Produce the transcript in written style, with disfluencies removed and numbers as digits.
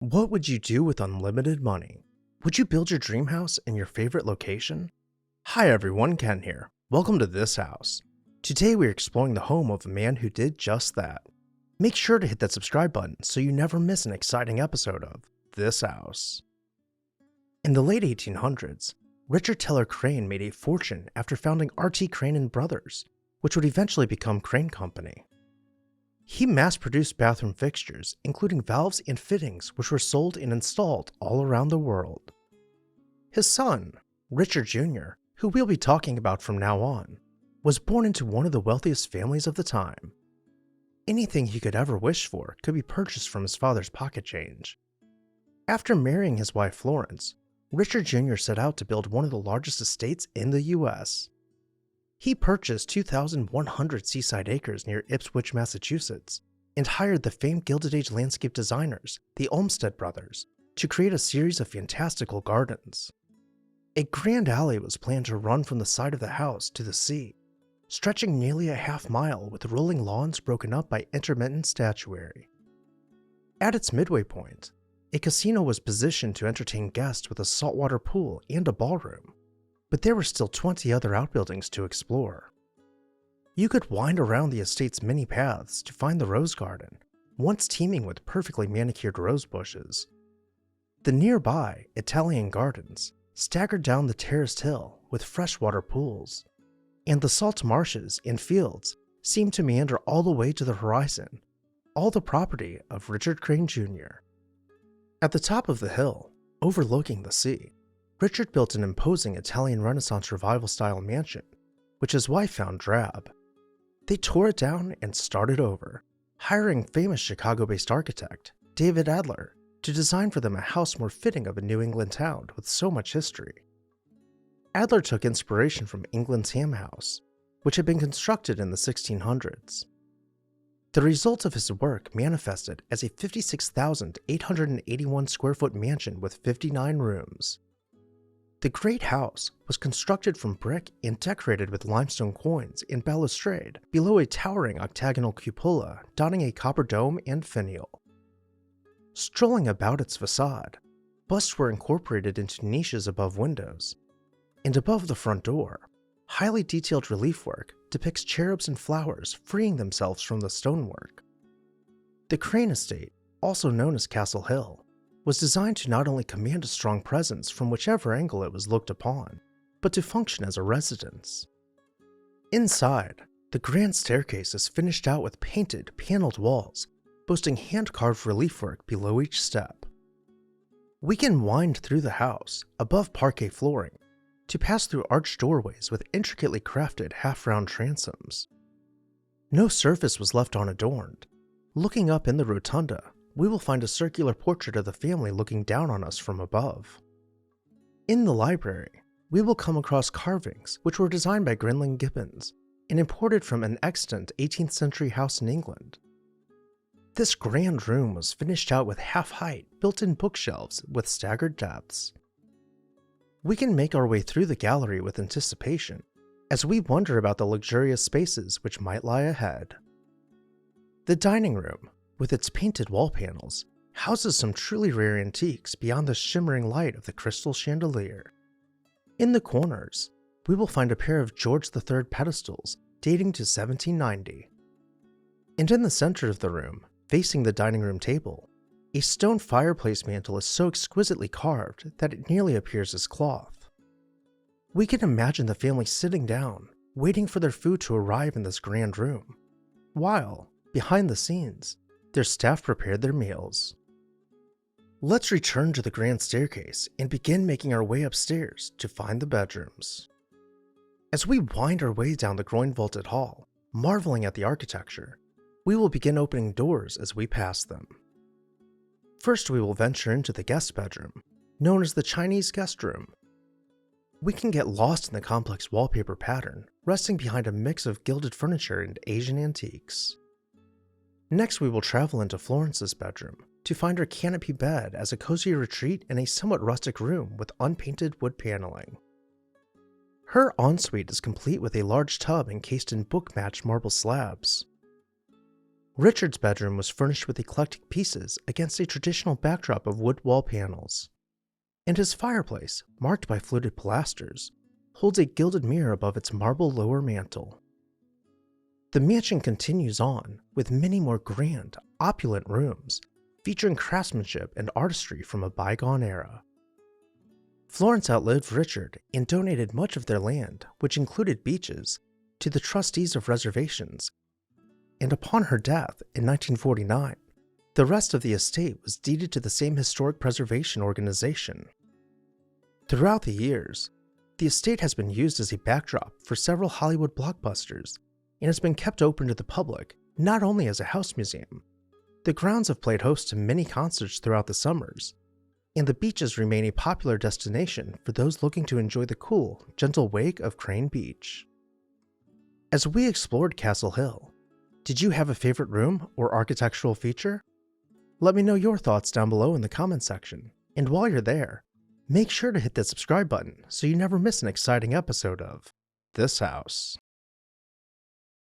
What would you do with unlimited money? Would you build your dream house in your favorite location? Hi everyone, Ken here. Welcome to This House. Today we're exploring the home of a man who did just that. Make sure to hit that subscribe button so you never miss an exciting episode of This House. In the late 1800s, Richard Teller Crane made a fortune after founding R.T. Crane & Brothers, which would eventually become Crane Company. He mass-produced bathroom fixtures, including valves and fittings, which were sold and installed all around the world. His son, Richard Jr., who we'll be talking about from now on, was born into one of the wealthiest families of the time. Anything he could ever wish for could be purchased from his father's pocket change. After marrying his wife Florence, Richard Jr. set out to build one of the largest estates in the U.S. He purchased 2,100 seaside acres near Ipswich, Massachusetts, and hired the famed Gilded Age landscape designers, the Olmsted brothers, to create a series of fantastical gardens. A grand alley was planned to run from the side of the house to the sea, stretching nearly a half-mile with rolling lawns broken up by intermittent statuary. At its midway point, a casino was positioned to entertain guests with a saltwater pool and a ballroom. But there were still 20 other outbuildings to explore. You could wind around the estate's many paths to find the rose garden, once teeming with perfectly manicured rose bushes. The nearby Italian gardens staggered down the terraced hill with freshwater pools, and the salt marshes and fields seemed to meander all the way to the horizon, all the property of Richard Crane Jr. At the top of the hill, overlooking the sea, Richard built an imposing Italian Renaissance Revival-style mansion, which his wife found drab. They tore it down and started over, hiring famous Chicago-based architect David Adler to design for them a house more fitting of a New England town with so much history. Adler took inspiration from England's Ham House, which had been constructed in the 1600s. The result of his work manifested as a 56,881 square foot mansion with 59 rooms. The great house was constructed from brick and decorated with limestone coins and balustrade below a towering octagonal cupola dotting a copper dome and finial. Strolling about its facade, busts were incorporated into niches above windows, and above the front door, highly detailed relief work depicts cherubs and flowers freeing themselves from the stonework. The Crane Estate, also known as Castle Hill, was designed to not only command a strong presence from whichever angle it was looked upon, but to function as a residence. Inside, the grand staircase is finished out with painted, paneled walls, boasting hand-carved relief work below each step. We can wind through the house, above parquet flooring, to pass through arched doorways with intricately crafted half-round transoms. No surface was left unadorned. Looking up in the rotunda, we will find a circular portrait of the family looking down on us from above. In the library, we will come across carvings which were designed by Grinling Gibbons and imported from an extant 18th century house in England. This grand room was finished out with half-height, built-in bookshelves with staggered depths. We can make our way through the gallery with anticipation as we wonder about the luxurious spaces which might lie ahead. The dining room, with its painted wall panels, houses some truly rare antiques beyond the shimmering light of the crystal chandelier. In the corners, we will find a pair of George III pedestals dating to 1790. And in the center of the room, facing the dining room table, a stone fireplace mantel is so exquisitely carved that it nearly appears as cloth. We can imagine the family sitting down, waiting for their food to arrive in this grand room, while, behind the scenes, their staff prepared their meals. Let's return to the grand staircase and begin making our way upstairs to find the bedrooms. As we wind our way down the groin-vaulted hall, marveling at the architecture, we will begin opening doors as we pass them. First, we will venture into the guest bedroom, known as the Chinese guest room. We can get lost in the complex wallpaper pattern, resting behind a mix of gilded furniture and Asian antiques. Next, we will travel into Florence's bedroom to find her canopy bed as a cozy retreat in a somewhat rustic room with unpainted wood paneling. Her ensuite is complete with a large tub encased in book-matched marble slabs. Richard's bedroom was furnished with eclectic pieces against a traditional backdrop of wood wall panels, and his fireplace, marked by fluted pilasters, holds a gilded mirror above its marble lower mantel. The mansion continues on with many more grand, opulent rooms, featuring craftsmanship and artistry from a bygone era. Florence outlived Richard and donated much of their land, which included beaches, to the trustees of reservations, and upon her death in 1949, the rest of the estate was deeded to the same historic preservation organization. Throughout the years, the estate has been used as a backdrop for several Hollywood blockbusters and has been kept open to the public not only as a house museum. The grounds have played host to many concerts throughout the summers, and the beaches remain a popular destination for those looking to enjoy the cool, gentle wake of Crane Beach. As we explored Castle Hill, did you have a favorite room or architectural feature? Let me know your thoughts down below in the comments section, and while you're there, make sure to hit that subscribe button so you never miss an exciting episode of This House.